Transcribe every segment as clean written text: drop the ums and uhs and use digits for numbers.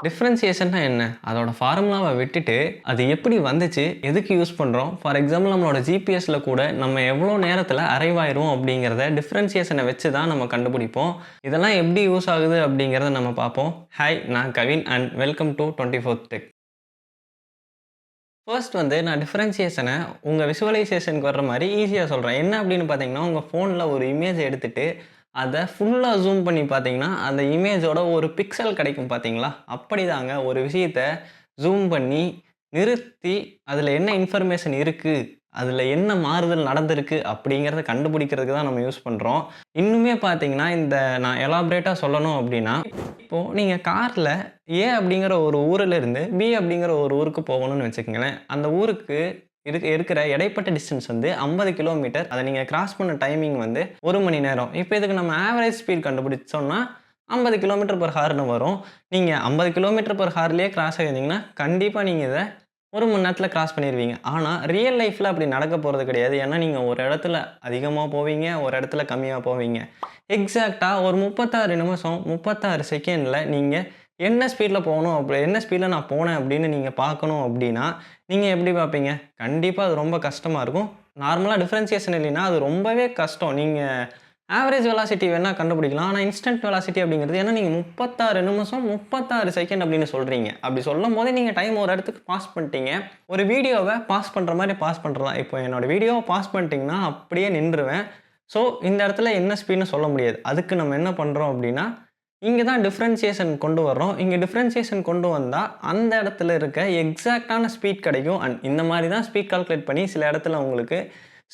டிஃபரன்சியேஷன்னா என்ன? அதோட ஃபார்முலாவ விட்டுட்டு, அது எப்படி வந்துச்சு? எதுக்கு யூஸ் பண்றோம்? ஃபார் எக்ஸாம்பிள் நம்மளோட ஜிபிஎஸ்ல கூட நம்ம எவ்வளோ நேரத்தில அரைவ் ஆயிருவோம் அப்படிங்கிறத டிஃபரன்சியேஷன வச்சு தான் நம்ம கண்டுபிடிப்போம். இதெல்லாம் எப்படி யூஸ் ஆகுது அப்படிங்கிறத நம்ம பார்ப்போம். ஹாய்! நான் கவின் அண்ட் வெல்கம் டூ 24த் டெக். ஃபர்ஸ்ட் நான் டிஃபரன்சியேஷன உங்க விசுவலைசேஷனுக்கு வர்ற மாரி ஈஸியா சொல்றேன். என்ன அப்படின்னு பார்த்தீங்கன்னா, உங்க ஃபோன்ல ஒரு இமேஜ் எடுத்துட்டு அத ஃபுல்லா ஜூம் பண்ணி பார்த்தீங்கன்னா, அந்த இமேஜோட ஒரு பிக்சல் கிடைக்கும் பார்த்தீங்களா? அப்படிதாங்க ஒரு விஷயத்த ஜூம் பண்ணி, நிறுத்தி, அதில என்ன இன்ஃபர்மேஷன் இருக்கு? அதில என்ன மாறுதல் நடந்திருக்கு? அப்படிங்கிறத கண்டுபிடிக்கிறதுக்கு தான் நம்ம யூஸ் பண்றோம். இன்னுமே பார்த்தீங்கன்னா, இந்த நான் எலாபரேட்டா சொல்லணும் அப்படின்னா, இப்போ நீங்க கார்ல ஏ அப்படிங்கிற ஒரு ஊரிலிருந்து பி அப்படிங்கிற ஒரு ஊருக்கு போகணும்னு வச்சுக்கங்களேன். அந்த ஊருக்கு இருக்கிற இடைப்பட்ட டிஸ்டன்ஸ் 50 கிலோமீட்டர். அத நீங்க கிராஸ் பண்ண டைமிங் 1 மணி நேரம். இப்ப இதுக்கு நம்ம ஆவரேஜ் ஸ்பீட் கண்டுபிடிச்சோம்னா 50 கிலோமீட்டர் பெர் ஹார்ன்னு வரும். நீங்க 50 கிலோமீட்டர் பெர் ஹார்லயே கிராஸ் ஆயிருந்தீங்கன்னா, கண்டிப்பா நீங்க இத 1 மணி நேரத்துல கிராஸ் பண்ணிருவீங்க. ஆனா ரியல் லைஃப்ல அப்படி நடக்க போறது கிடையாது. ஏன்னா நீங்க ஒரு இடத்துல அதிகமா போவீங்க, ஒரு இடத்துல கம்மியா போவீங்க. எக்ஸாக்ட்டா ஒரு 36 நிமிஷம் 36 செகண்ட்ல நீங்க என்ன ஸ்பீட்ல போகணும் என்ன ஸ்பீட்ல நான் போனேன் அப்படின்னு நீங்க பார்க்கணும் அப்படின்னா, நீங்க எப்படி பார்ப்பீங்க? கண்டிப்பா அது ரொம்ப கஷ்டமா இருக்கும். நார்மலா டிஃபரன்சியேஷன் இல்லைன்னா, அது ரொம்பவே கஷ்டம். நீங்க ஆவரேஜ் வெலாசிட்டி வேணா கண்டுபிடிக்கலாம். ஆனா இன்ஸ்டன்ட் வெலாசிட்டி அப்படிங்கிறது ஏன்னா நீங்க 36 நிமிஷம் 36 செகண்ட் அப்படின்னு சொல்றீங்க. அப்படி சொல்லும்போதே நீங்க டைம் ஒரு இடத்துக்கு பாஸ் பண்ணிட்டீங்க. ஒரு வீடியோவ பாஸ் பண்ற மாரி பாஸ் பண்றலாம். இப்போ என்னோட வீடியோவ பாஸ் பண்ணிட்டீங்கன்னா, அப்படியே நின்றுவேன். ஸோ இந்த இடத்துல என்ன ஸ்பீட்ன்னு சொல்ல முடியாது. அதுக்கு நம்ம என்ன பண்றோம் அப்படின்னா, இங்க தான் டிஃபரன்சியேஷன் கொண்டு வர்றோம். இங்க டிஃபரன்சியேஷன் கொண்டு வந்தா, அந்த இடத்துல இருக்க எக்ஸாக்ட்டான ஸ்பீட் கிடைக்கும். அண்ட் இந்த மாரி தான் ஸ்பீட் கால்குலேட் பண்ணி சில இடத்துல உங்களுக்கு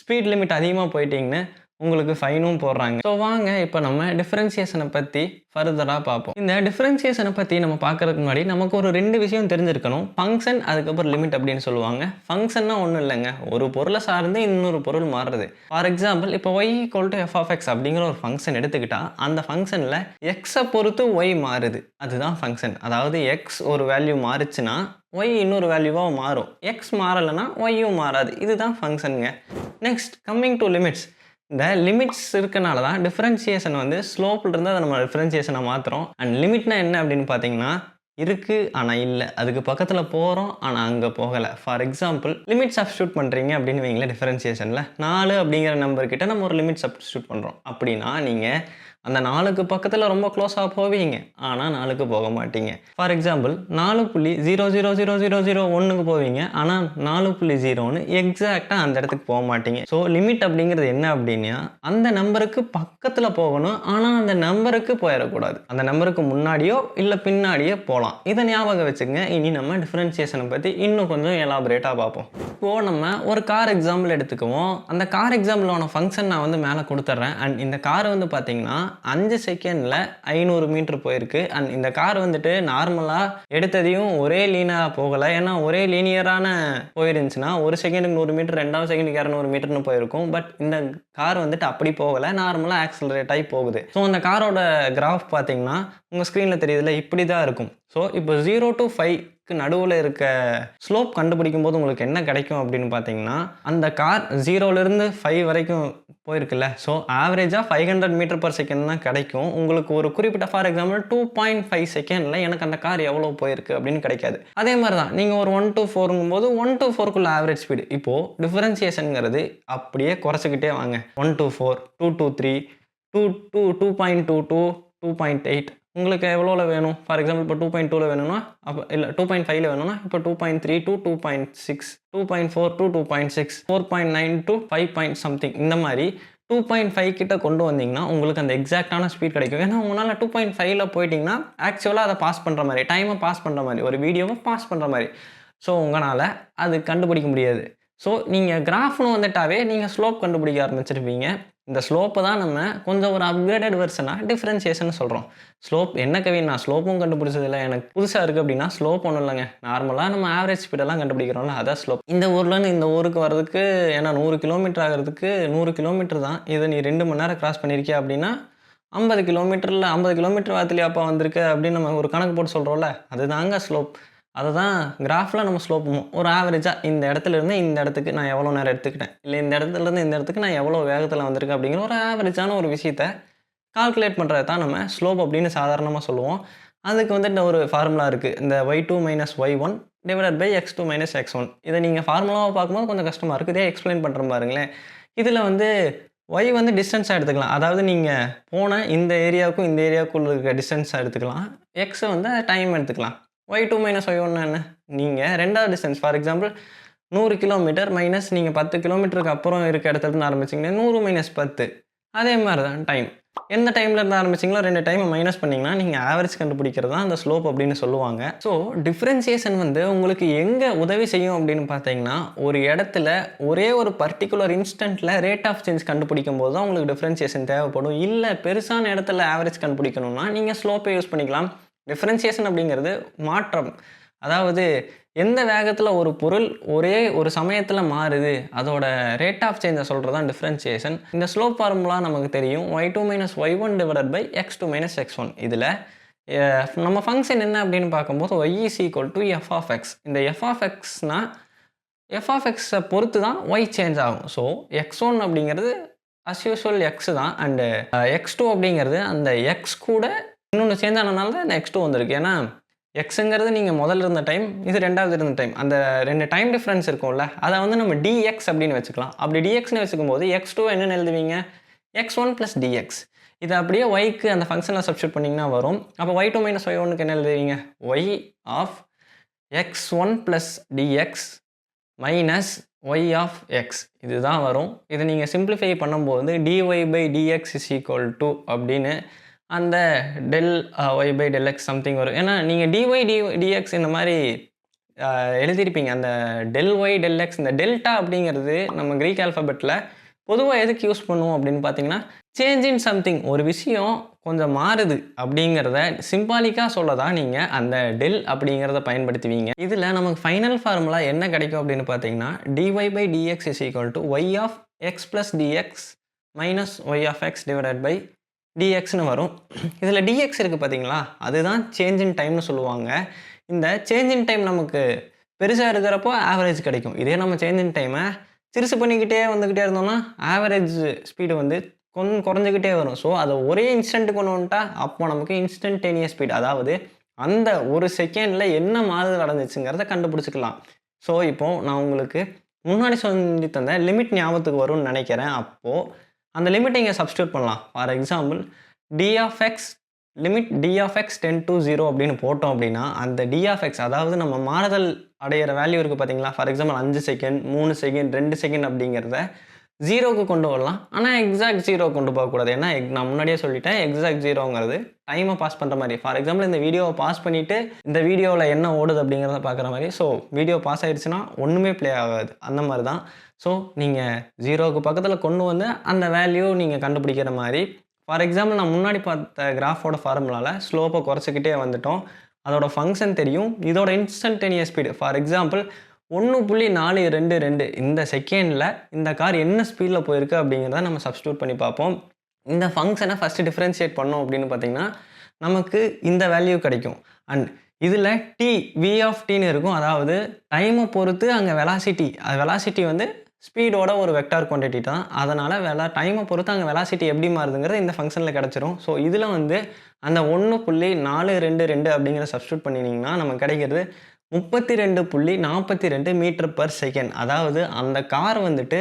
ஸ்பீட் லிமிட் அதிகமா போயிட்டீங்கன்னு உங்களுக்கு ஃபைனும் போடுறாங்க. ஸோ வாங்க இப்ப நம்ம டிஃபரன்சியேஷன பத்தி ஃபர்தரா பார்ப்போம். இந்த டிஃபரன்சியேஷன பத்தி நம்ம பார்க்கறதுக்கு முன்னாடி நமக்கு ஒரு 2 விஷயம் தெரிஞ்சிருக்கணும். ஃபங்ஷன் அதுக்கப்புறம் லிமிட் அப்படின்னு சொல்லுவாங்க. ஃபங்ஷன்னா ஒண்ணும் இல்லங்க. ஒரு பொருள சார்ந்து இன்னொரு பொருள் மாறுறது. ஃபார் எக்ஸாம்பிள் இப்போ y f of x அப்படிங்கிற ஒரு ஃபங்ஷன் எடுத்துக்கிட்டா, அந்த ஃபங்ஷன்ல x பொறுத்து y மாறுது. அதுதான் ஃபங்ஷன். அதாவது x ஒரு வேல்யூ மாறுச்சுன்னா, y இன்னொரு வேல்யூவா மாறும். x மாறலன்னா yயும் மாறாது. இதுதான் ஃபங்ஷன்ங்க. Next coming to limits. இந்த லிமிட்ஸ் இருக்கனால தான் டிஃபரன்சியேஷன் ஸ்லோப்ல இருந்து அத நம்ம டிஃபரன்சியேஷனா மாத்துறோம். அண்ட் லிமிட்னா என்ன அப்படின்னு பார்த்தீங்கன்னா, இருக்கு ஆனா இல்ல. அதுக்கு பக்கத்துல போறோம் ஆனா அங்க போகல. ஃபார் எக்ஸாம்பிள் லிமிட் சப்ஸ்டிட்யூட் பண்றீங்க அப்படின்னு வைங்களேன் டிஃபரன்சியேஷன்ல. 4 அப்படிங்கிற நம்பர் கிட்ட நம்ம ஒரு லிமிட் சப்ஸ்டிட்யூட் பண்றோம். அப்படின்னா நீங்க அந்த 4க்கு பக்கத்துல ரொம்ப க்ளோஸா போவீங்க. ஆனா 4க்கு போக மாட்டீங்க. ஃபார் எக்ஸாம்பிள் 4.000001க்கு போவீங்க. ஆனா 4.0ன்னு எக்ஸாக்ட்டா அந்த இடத்துக்கு போ மாட்டீங்க. ஸோ லிமிட் அப்படிங்கிறது என்ன அப்படின்னா, அந்த நம்பருக்கு பக்கத்துல போகணும். ஆனா அந்த நம்பருக்கு போயிறக்கூடாது. அந்த நம்பருக்கு முன்னாடியோ இல்ல பின்னாடியோ போலாம். இத ஞாபகம் வச்சுக்கங்க. இனி நம்ம டிஃபரன்சியேஷன பத்தி இன்னும் கொஞ்சம் எலாபரேட்டா பார்ப்போம். இப்போ நம்ம ஒரு கார் எக்ஸாம்பிள் எடுத்துக்குவோம். அந்த கார் எக்ஸாம்பிளோட ஃபங்ஷன் நான் மேல குடுத்துர்றேன். அண்ட் இந்த கார் பார்த்தீங்கன்னா 5 செகண்ட்ல 500 மீட்டர் போயிருக்கு. அண்ட் இந்த கார் நார்மலா எடுத்ததையும் ஒரே லீனியரா போகல. ஏன்னா ஒரே லீனியரான போயிருந்துச்சுன்னா 1 செகண்டுக்கு 100 மீட்டர், 2வது செகண்டுக்கு 200 மீட்டர்னு போயிருக்கும். பட் இந்த கார் அப்படி போகல. நார்மலா ஆக்ஸலரேட் ஆகி போகுது. ஸோ அந்த காரோட கிராஃப் பார்த்தீங்கன்னா, உங்க ஸ்க்ரீன்ல தெரியுதுல்ல இப்படி தான் இருக்கும். ஸோ இப்போ 0 to 5க்கு நடுவுல இருக்க ஸ்லோப் கண்டுபிடிக்கும்போது உங்களுக்கு என்ன கிடைக்கும் அப்படின்னு பார்த்தீங்கன்னா, அந்த கார் 0லிருந்து 5 வரைக்கும் போயிருக்குல்ல. ஸோ ஆவரேஜா 500 மீட்டர் பெர் செகண்ட் தான் கிடைக்கும். உங்களுக்கு ஒரு குறிப்பிட்ட ஃபார் எக்ஸாம்பிள் 2.5 செகண்ட்ல எனக்கு அந்த கார் எவ்வளோ போயிருக்கு அப்படின்னு கிடைக்காது. அதே மாரி தான் நீங்க ஒரு 1 to 4ங்கும்போது 1 to 4க்குள்ள ஆவரேஜ் ஸ்பீடு. இப்போ டிஃபரன்சியேஷன்ங்கிறது அப்படியே குறைச்சுக்கிட்டே வாங்க. 1 to 4, 2 to 3, 2.22, 2.8 உங்களுக்கு எவ்வளோல வேணும்? ஃபார் எக்ஸாம்பிள் இப்போ 2.2ல வேணும்னா, அப்போ இல்ல 2.5ல வேணும்னா, இப்போ 2.3 to 2.6, 2.4 to 2.6, 4.9 to 5 point something இந்த மாரி 2.5 கிட்ட கொண்டு வந்தீங்கன்னா, உங்களுக்கு அந்த எக்ஸாக்ட்டான ஸ்பீட் கிடைக்கும். ஏன்னா உங்களால 2.5ல போயிட்டீங்கன்னா, ஆக்சுவலா அத பாஸ் பண்ற மாரி, டைம பாஸ் பண்ற மாரி, ஒரு வீடியோவ பாஸ் பண்ற மாரி. ஸோ உங்கனால அது கண்டுபிடிக்க முடியாது. ஸோ நீங்க கிராஃப்னு வந்துட்டாவே நீங்க ஸ்லோப் கண்டுபிடிக்க ஆரம்பிச்சிருப்பீங்க. இந்த ஸ்லோப்ப தான் நம்ம கொஞ்சம் ஒரு அப்கிரேடட் வெர்ஷனா டிஃபரன்சியேஷன் சொல்றோம். ஸ்லோப் என்ன கவின் நான் ஸ்லோப்பும் கண்டுபிடிச்சதில்ல. எனக்கு புதுசா இருக்கு அப்படின்னா, ஸ்லோப் ஒண்ணும் இல்லங்க. நார்மலா நம்ம ஆவரேஜ் ஸ்பீடெல்லாம் கண்டுபிடிக்கிறோம்ல, அதான் ஸ்லோப். இந்த ஊர்லேருந்து இந்த ஊருக்கு வர்றதுக்கு ஏன்னா 100 கிலோமீட்டர் ஆகுறதுக்கு 100 கிலோமீட்டர் தான். இத நீ 2 மணி நேரம் கிராஸ் பண்ணியிருக்கியா அப்படின்னா, 50 கிலோமீட்டர்ல 50 கிலோமீட்டர் வேகத்திலயாப்பா வந்திருக்க அப்படின்னு நம்ம ஒரு கணக்கு போட்டு சொல்றோம்ல, அதுதாங்க ஸ்லோப். அததான் கிராஃப்ல நம்ம ஸ்லோப் ஒரு ஆவரேஜா இந்த இடத்துல இருந்து இந்த இடத்துக்கு நான் எவ்வளோ நேரம் எடுத்துக்கிட்டேன். இல்ல இந்த இடத்துல இருந்து இந்த இடத்துக்கு நான் எவ்வளோ வேகத்துல வந்திருக்கேன் அப்படிங்கிற ஒரு ஆவரேஜான ஒரு விஷயத்த கால்குலேட் பண்றது தான் நம்ம ஸ்லோப் அப்படின்னு சாதாரணமா சொல்லுவோம். அதுக்கு வந்துட்டு ஒரு ஃபார்முலா இருக்குது. இந்த y2 minus y1 divided by x2 minus x1. இதை நீங்கள் ஃபார்முலாவை பார்க்கும்போது கொஞ்சம் கஷ்டமாக இருக்குது. இதே எக்ஸ்பிளைன் பண்ணுறேன் பாருங்களேன். இதில் வந்து y வந்து டிஸ்டன்ஸாக எடுத்துக்கலாம். அதாவது நீங்கள் போன இந்த ஏரியாவுக்கும் இந்த ஏரியாவுக்குள்ள இருக்க டிஸ்டன்ஸாக எடுத்துக்கலாம். x வந்து டைம் எடுத்துக்கலாம். y2 மைனஸ் y1 என்ன? நீங்கள் ரெண்டாவது distance for example 100 kilometre minus நீங்கள் 10 கிலோமீட்டருக்கு அப்புறம் இருக்க இடத்துலேருந்து ஆரம்பிச்சிங்கன்னா 100 மைனஸ் 10. அதே மாதிரி தான் டைம். எந்த டைமில் இருந்து ஆரம்பிச்சிங்களோ 2 டைமை மைனஸ் பண்ணிங்கன்னா நீங்கள் ஆவரேஜ் கண்டுபிடிக்கிறது தான் அந்த ஸ்லோப் அப்படின்னு சொல்லுவாங்க. ஸோ டிஃப்ரென்சியேஷன் வந்து உங்களுக்கு எங்கே உதவி செய்யும் அப்படின்னு பார்த்தீங்கன்னா, ஒரு இடத்துல ஒரே ஒரு பர்டிகுலர் இன்ஸ்டன்ட்டில் ரேட் ஆஃப் சேஞ்ச் கண்டுபிடிக்கும் போது தான் உங்களுக்கு டிஃப்ரென்சியேஷன் தேவைப்படும். இல்லை பெருசான இடத்துல ஆவரேஜ் கண்டுபிடிக்கணும்னா நீங்கள் ஸ்லோப்பை யூஸ் பண்ணிக்கலாம். டிஃப்ரென்சியேஷன் அப்படிங்கிறது மாற்றம். அதாவது எந்த வேகத்தில் ஒரு பொருள் ஒரே ஒரு சமயத்தில் மாறுது, அதோட ரேட் ஆஃப் சேஞ்சை சொல்கிறது தான் டிஃப்ரென்சியேஷன். இந்த ஸ்லோப் ஃபார்முலா நமக்கு தெரியும். y2 minus y1 divided by x2 minus x1. இதில் நம்ம ஃபங்க்ஷன் என்ன அப்படின்னு பார்க்கும்போது y is equal to f of x. இந்த f ஆஃப் xனா f ஆஃப் xை பொறுத்து தான் y சேஞ்ச் ஆகும். ஸோ x1 அப்படிங்கிறது அஸ் யூஸ்வல் x தான். அண்டு x2 அப்படிங்கிறது அந்த x கூட இன்னொன்று சேஞ்ச் ஆனதுனால தான் இந்த x2 வந்திருக்கு. ஏன்னா எக்ஸுங்கிறது நீங்கள் முதல்ல இருந்த டைம், இது ரெண்டாவது இருந்த டைம். அந்த 2 டைம் டிஃப்ரென்ஸ் இருக்கும்ல, அதை வந்து நம்ம dx அப்படின்னு வச்சுக்கலாம். அப்படி dxன்னு வச்சுக்கும் போது x2 என்னென்னு எழுதுவீங்க? x1 plus dx. இதை அப்படியே yக்கு அந்த ஃபங்க்ஷனில் சப்ஸ்டியூட் பண்ணிங்கன்னா வரும். அப்போ y2 மைனஸ் y1க்கு என்ன எழுதுவீங்க? y of x1 plus dx minus y of x. இதுதான் வரும். இதை நீங்கள் சிம்பிளிஃபை பண்ணும்போது dy by dx is equal to அப்படின்னு அந்த del y by del x something வரும். ஏன்னா நீங்கள் dy dx இந்த மாதிரி எழுதியிருப்பீங்க. அந்த டெல் ஒய் டெல் எக்ஸ், இந்த டெல்டா அப்படிங்கிறது நம்ம க்ரீக் ஆல்ஃபபெட்டில் பொதுவாக எதுக்கு யூஸ் பண்ணுவோம் அப்படின்னு பார்த்தீங்கன்னா, சேஞ்ச் இன் சம்திங், ஒரு விஷயம் கொஞ்சம் மாறுது அப்படிங்கிறத சிம்பாலிக்காக சொல்ல தான் நீங்கள் அந்த டெல் அப்படிங்கிறத பயன்படுத்துவீங்க. இதில் நமக்கு ஃபைனல் ஃபார்முலா என்ன கிடைக்கும் அப்படின்னு பார்த்தீங்கன்னா, dy by dx is equal to y of X plus DX minus Y of X divided by dxன்னு வரும். இதில் dx இருக்குது பார்த்தீங்களா, அதுதான் சேஞ்ச் இன் டைம்னு சொல்லுவாங்க. இந்த சேஞ்ச் இன் டைம் நமக்கு பெருசாக இருக்கிறப்போ ஆவரேஜ் கிடைக்கும். இதே நம்ம சேஞ்ச் இன் டைமை சிறுசு பண்ணிக்கிட்டே வந்துக்கிட்டே இருந்தோம்னா ஆவரேஜ் ஸ்பீடு வந்து கொஞ்சம் குறைஞ்சிக்கிட்டே வரும். ஸோ அதை ஒரே இன்ஸ்டன்ட்டுக்கு கொண்டு வந்துட்டா அப்போ நமக்கு இன்ஸ்டன்டேனியஸ் ஸ்பீட், அதாவது அந்த ஒரு செகண்டில் என்ன மாறுதல் அடைஞ்சிச்சுங்கிறத கண்டுபிடிச்சிக்கலாம். ஸோ இப்போது நான் உங்களுக்கு முன்னாடி சொல்லி தந்த லிமிட் ஞாபகத்துக்கு வரும்னு நினைக்கிறேன். அப்போது அந்த லிமிட்டை இங்கே சப்ஸ்டியூட் பண்ணலாம். For example d of x limit d of x 10 to 0 அப்படின்னு போட்டோம் அப்படின்னா, அந்த டி ஆஃப் எக்ஸ் அதாவது நம்ம மாறுதல் அடையிற வேல்யூ இருக்குது பார்த்தீங்களா, for example 5 second 3 second 2 second அப்படிங்கிறத 0க்கு கொண்டு வரலாம். ஆனால் எக்ஸாக்ட் 0 கொண்டு போகக்கூடாது. ஏன்னா நான் முன்னாடியே சொல்லிட்டேன், எக்ஸாக்ட் 0ங்கிறது டைமை பாஸ் பண்ணுற மாதிரி. ஃபார் எக்ஸாம்பிள் இந்த வீடியோவை பாஸ் பண்ணிவிட்டு இந்த வீடியோவில் என்ன ஓடுது அப்படிங்கிறத பார்க்குற மாதிரி. ஸோ வீடியோ பாஸ் ஆகிடுச்சுன்னா ஒன்றுமே ப்ளே ஆகாது. அந்த மாதிரி தான். ஸோ நீங்கள் 0க்கு பக்கத்தில் கொண்டு வந்து அந்த வேல்யூ நீங்கள் கண்டுபிடிக்கிற மாதிரி. ஃபார் எக்ஸாம்பிள் நான் முன்னாடி பார்த்த கிராஃபோட ஃபார்முலாவில் ஸ்லோப்பை குறைச்சிக்கிட்டே வந்துட்டோம். அதோட ஃபங்க்ஷன் தெரியும். இதோட இன்ஸ்டன்டேனியஸ் ஸ்பீடு ஃபார் எக்ஸாம்பிள் 1.422 இந்த செகண்டில் இந்த கார் என்ன ஸ்பீடில் போயிருக்கு அப்படிங்கிறத நம்ம சப்ஸ்டியூட் பண்ணி பார்ப்போம். இந்த ஃபங்க்ஷனை ஃபஸ்ட்டு டிஃப்ரென்ஷியேட் பண்ணோம் அப்படின்னு பார்த்தீங்கன்னா நமக்கு இந்த வேல்யூ கிடைக்கும். அண்ட் இதில் டி வி ஆஃப் டின்னு இருக்கும். அதாவது டைமை பொறுத்து அங்கே வெலாசிட்டி, அது வெலாசிட்டி வந்து ஸ்பீடோட ஒரு வெக்டார் குவான்டிட்டி தான். அதனால் டைமை பொறுத்து அங்கே வெலாசிட்டி எப்படி மாறுதுங்கிறது இந்த ஃபங்க்ஷனில் கிடச்சிரும். ஸோ இதில் வந்து அந்த 1.422 அப்படிங்கிற சப்ஸ்டியூட் பண்ணினீங்கன்னா நமக்கு கிடைக்கிறது 32.42 மீட்டர் பர் செகண்ட். அதாவது அந்த கார் வந்துட்டு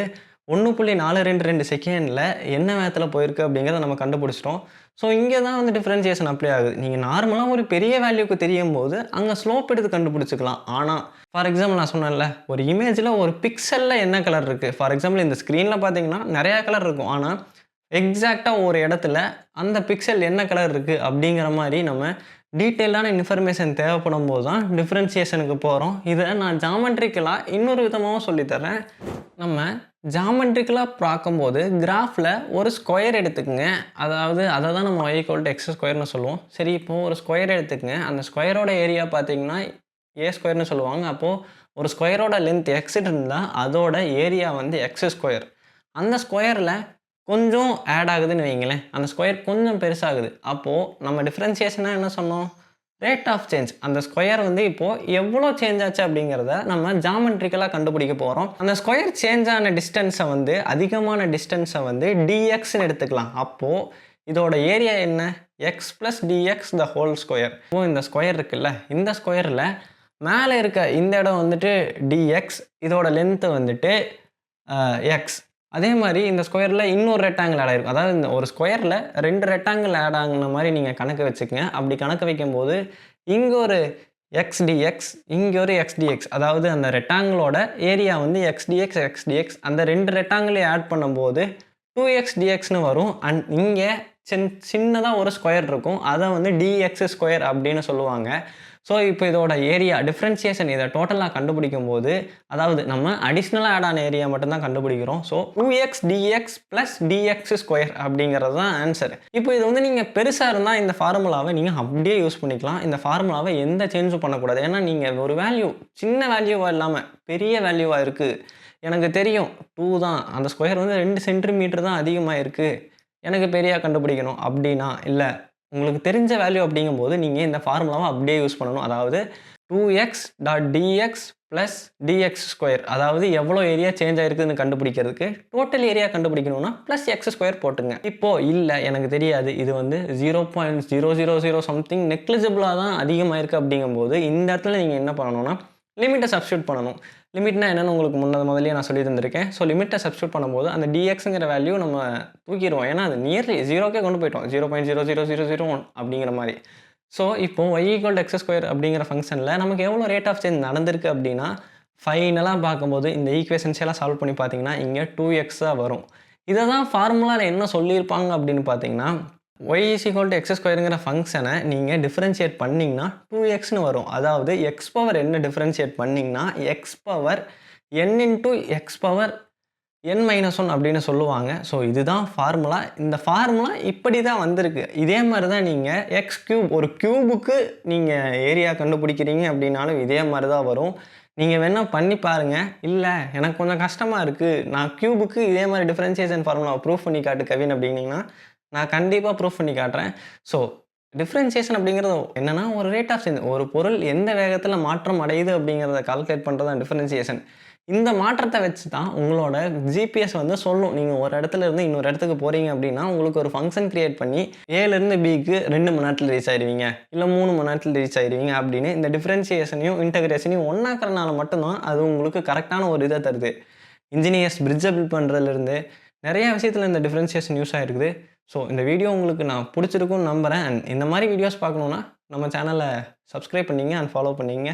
1.422 செகண்டில் என்ன வேகத்தில் போயிருக்கு அப்படிங்கிறத நம்ம கண்டுபிடிச்சிட்டோம். ஸோ இங்கே தான் வந்து டிஃப்ரென்சியேஷன் அப்ளை ஆகுது. நீங்கள் நார்மலாக ஒரு பெரிய வேல்யூக்கு தெரியும் போது அங்கே ஸ்லோப் எடுத்து கண்டுபிடிச்சிக்கலாம். ஆனால் ஃபார் எக்ஸாம்பிள் நான் சொன்னேன்ல, ஒரு இமேஜில் ஒரு பிக்சலில் என்ன கலர் இருக்குது, ஃபார் எக்ஸாம்பிள் இந்த ஸ்க்ரீனில் பார்த்தீங்கன்னா நிறையா கலர் இருக்கும். ஆனால் எக்ஸாக்டாக ஒரு இடத்துல அந்த பிக்சல் என்ன கலர் இருக்குது அப்படிங்கிற மாதிரி நம்ம டீட்டெயிலான இன்ஃபர்மேஷன் தேவைப்படும் போது தான் டிஃப்ரென்சியேஷனுக்கு போகிறோம். இதை நான் ஜாமெட்ரிக்கலாக இன்னொரு விதமாகவும் சொல்லித்தரேன். நம்ம ஜாமெட்ரிக்கலாக பார்க்கும்போது கிராஃபில் ஒரு ஸ்கொயர் எடுத்துக்கங்க. அதாவது அதை தான் நம்ம y = x ஸ்கொயர்னு சொல்லுவோம். சரி, இப்போது ஒரு ஸ்கொயர் எடுத்துக்கங்க. அந்த ஸ்கொயரோட ஏரியா பார்த்தீங்கன்னா ஏ ஸ்கொயர்னு சொல்லுவாங்க. அப்போது ஒரு ஸ்கொயரோட லென்த் எக்ஸ் இருந்தால் அதோட ஏரியா வந்து எக்ஸ் ஸ்கொயர். அந்த ஸ்கொயரில் கொஞ்சம் ஆட் ஆகுதுன்னு வைங்களேன், அந்த ஸ்கொயர் கொஞ்சம் பெருசாகுது. அப்போது நம்ம டிஃப்ரென்சியேஷனாக என்ன சொன்னோம்? Rate of change. அந்த ஸ்கொயர் வந்து இப்போது எவ்வளோ சேஞ்ச் ஆச்சு அப்படிங்கிறத நம்ம ஜாமெட்ரிக்கலாக கண்டுபிடிக்க போகிறோம். அந்த ஸ்கொயர் சேஞ்ச் ஆன டிஸ்டன்ஸை வந்து அதிகமான டிஸ்டன்ஸை வந்து டிஎக்ஸ்ன்னு எடுத்துக்கலாம். அப்போது இதோட ஏரியா என்ன? X plus dx the whole square. இப்போ இந்த ஸ்கொயர் இருக்குல்ல, இந்த ஸ்கொயரில் மேலே இருக்க இந்த இடம் வந்துட்டு டிஎக்ஸ், இதோட லென்த்து வந்துட்டு எக்ஸ். அதே மாதிரி இந்த ஸ்கொயரில் இன்னொரு ரெக்டாங்கிள் ஆட் ஆகிருக்கும். அதாவது இந்த ஒரு ஸ்கொயரில் 2 ரெக்டாங்கிள் ஆட் ஆகின மாதிரி நீங்கள் கணக்கு வச்சுக்கங்க. அப்படி கணக்கு வைக்கும்போது இங்கே ஒரு எக்ஸ் டிஎக்ஸ், இங்கே ஒரு எக்ஸ் டிஎக்ஸ், அதாவது அந்த ரெக்டாங்கிளோட ஏரியா வந்து எக்ஸ் டிஎக்ஸ் எக்ஸ் டிஎக்ஸ், அந்த 2 ரெக்டாங்கிளையும் ஆட் பண்ணும்போது 2எக்ஸ் டிஎக்ஸ்னு வரும். அண்ட் இங்கே சின்னதாக ஒரு ஸ்கொயர் இருக்கும், அதை வந்து டிஎக்ஸ் ஸ்கொயர் அப்படின்னு சொல்லுவாங்க. ஸோ இப்போ இதோட ஏரியா டிஃப்ரென்சியேஷன் இதை டோட்டலாக கண்டுபிடிக்கும் போது, அதாவது நம்ம அடிஷ்னலாக ஆட் ஆன ஏரியா மட்டும்தான் கண்டுபிடிக்கிறோம். So two x dx plus dx square அப்படிங்கிறது தான் ஆன்சர். இப்போ இது வந்து நீங்கள் பெருசாக இருந்தால் இந்த ஃபார்முலாவை நீங்கள் அப்படியே யூஸ் பண்ணிக்கலாம். இந்த ஃபார்முலாவை எந்த சேஞ்சும் பண்ணக்கூடாது. ஏன்னா நீங்கள் ஒரு வேல்யூ சின்ன வேல்யூவாக இல்லாமல் பெரிய வேல்யூவாக இருக்குது, எனக்கு தெரியும் 2 தான், அந்த ஸ்கொயர் வந்து 2 சென்டிமீட்டர் தான் அதிகமாக இருக்குது, எனக்கு பெரியா கண்டுபிடிக்கணும் அப்படின்னா இல்லை. உங்களுக்கு தெரிஞ்ச வேல்யூ அப்படிங்கும்போது நீங்கள் இந்த ஃபார்முலாவை அப்படியே யூஸ் பண்ணணும். அதாவது 2x.dx ப்ளஸ் டிஎக்ஸ் ஸ்கொயர், அதாவது எவ்வளோ ஏரியா சேஞ்ச் ஆகிருக்குதுன்னு கண்டுபிடிக்கிறதுக்கு டோட்டல் ஏரியா கண்டுபிடிக்கணும்னா ப்ளஸ் எக்ஸ் ஸ்கொயர் போட்டுங்க. இப்போது இல்லை எனக்கு தெரியாது, இது வந்து 0.000 சம்திங் நெக்லிஜிபிளாக தான் அதிகமாக அப்படிங்கும்போது இந்த இடத்துல நீங்கள் என்ன பண்ணணும்னா லிமிட்டை சப்ஸ்டியூட் பண்ணணும். லிமிட்னா என்னென்னு உங்களுக்கு முதல்லயே நான் சொல்லி தந்திருக்கேன். ஸோ லிமிட்டை சப்ஸ்டியூட் பண்ணும்போது அந்த டிஎக்ஸுங்கிற வேல்யூ நம்ம தூக்கிடுவோம். ஏன்னா அது நியர்லி 0க்கே கொண்டு போயிட்டோம், 0.00001 அப்படிங்கிற மாதிரி. ஸோ இப்போ y = x² அப்படிங்கிற ஃபங்க்ஷனில் நமக்கு எவ்வளோ ரேட் ஆஃப் சேஞ்ச் நடந்திருக்கு அப்படின்னா, ஃபைனலாக பார்க்கும்போது இந்த ஈக்குவேஷன்ஸ் எல்லாம் சால்வ் பண்ணி பார்த்தீங்கன்னா இங்கே 2x வரும். இதை தான் ஃபார்முலாவில் என்ன சொல்லியிருப்பாங்க அப்படின்னு பார்த்தீங்கன்னா, y = x² ஃபங்க்ஷனை நீங்கள் டிஃப்ரென்ஷியேட் பண்ணிங்கன்னா 2xன்னு வரும். அதாவது x பவர் என்ன டிஃப்ரென்ஷியேட் பண்ணிங்கன்னா x power n × x power n-1 அப்படின்னு சொல்லுவாங்க. ஸோ இதுதான் ஃபார்முலா. இந்த ஃபார்முலா இப்படி தான் வந்திருக்கு. இதே மாதிரி தான் நீங்கள் x³ ஒரு க்யூபுக்கு நீங்கள் ஏரியா கண்டுபிடிக்கிறீங்க அப்படின்னாலும் இதே மாதிரி தான் வரும். நீங்கள் வேணால் பண்ணி பாருங்கள். இல்லை எனக்கு கொஞ்சம் கஷ்டமாக இருக்குது, நான் க்யூபுக்கு இதே மாதிரி டிஃப்ரென்சியேஷன் ஃபார்முலாவை ப்ரூஃப் பண்ணி காட்டு கவின் அப்படின்னீங்கன்னா நான் கண்டிப்பாக ப்ரூஃப் பண்ணி காட்டுறேன். ஸோ டிஃப்ரென்சியேஷன் அப்படிங்கிறது என்னென்னா ஒரு ரேட் ஆஃப் சேஞ்ச், ஒரு பொருள் எந்த வேகத்தில் மாற்றம் அடையுது அப்படிங்கிறத கால்குலேட் பண்ணுறது தான் டிஃப்ரென்சியேஷன். இந்த மாற்றத்தை வச்சு தான் உங்களோட ஜிபிஎஸ் வந்து சொல்லும். நீங்கள் ஒரு இடத்துல இருந்து இன்னொரு இடத்துக்கு போகிறீங்க அப்படின்னா உங்களுக்கு ஒரு ஃபங்க்ஷன் க்ரியேட் பண்ணி ஏலேருந்து பிக்கு 2 மணி நேரத்தில் ரீச் ஆயிடுவீங்க, இல்லை 3 மணி நேரத்தில் ரீச் ஆயிடுவீங்க அப்படின்னு இந்த டிஃப்ரென்சியேஷனையும் இன்டகிரேஷனையும் ஒன்றாக்கிறனால மட்டும்தான் அது உங்களுக்கு கரெக்டான ஒரு இதை தருது. இன்ஜினியர்ஸ் பிரிட்ஜை பில்ட் பண்ணுறதுலேருந்து நிறைய விஷயத்தில் இந்த டிஃப்ரென்சியேஷன் யூஸ் ஆகிருக்குது. ஸோ இந்த வீடியோ உங்களுக்கு நான் பிடிச்சிருக்குன்னு நம்புகிறேன். அண்ட் இந்த மாதிரி வீடியோஸ் பார்க்கணுன்னா நம்ம சேனலை சப்ஸ்கிரைப் பண்ணிங்க அண்ட் ஃபாலோ பண்ணிங்க.